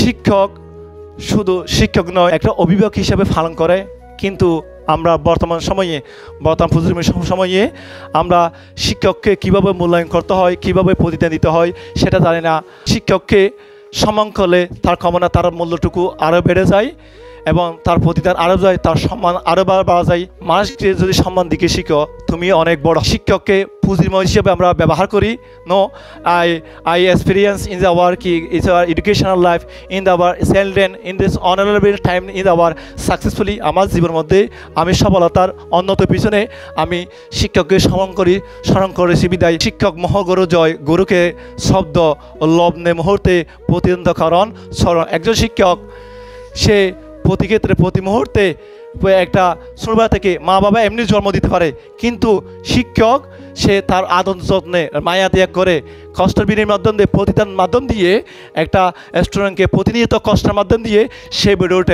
শিক্ষক শুধু শিক্ষক নয়, একটা অভিভাবক হিসেবে পালন করে। কিন্তু আমরা বর্তমান প্রজন্মের সময়ে আমরা শিক্ষককে কিভাবে মূল্যায়ন করতে হয়, কিভাবে প্রতিদান দিতে হয় সেটা জানি না। শিক্ষককে সম্মান করলে তার ক্ষমতা, তার মূল্যটুকু আরও বেড়ে যায় এবং তার প্রতিদান আরও যায়, তার সম্মান আরও বাড়া যায়। মানুষকে যদি সম্মান দিকে শিখো, তুমি অনেক বড়। শিক্ষককে পুঁজির হিসেবে আমরা ব্যবহার করি। No, I experience in the work is our educational life in our children in this honourable time in our successfully. আমার জীবনের মধ্যে আমি সফলতার অন্যতম পিছনে আমি শিক্ষককে স্মরণ করেছি বিদায়। শিক্ষক মহাগুরু জয়, গুরুকে শব্দ ও লগ্নে মুহূর্তে প্রতিদ্বন্দ্ব কারণ স্মরণ। একজন শিক্ষক সে প্রতি ক্ষেত্রে প্রতি মুহূর্তে একটা ছোটবেলা থেকে মা বাবা এমনি জন্ম দিতে পারে, কিন্তু শিক্ষক সে তার আদর যত্নে মায়া ত্যাগ করে কষ্টের বিনিময়ের মাধ্যম দিয়ে, প্রতিদান মাধ্যম দিয়ে একটা স্টুডেন্টকে প্রতিনিয়ত কষ্টের মাধ্যম দিয়ে সে বেড়ে ওঠে।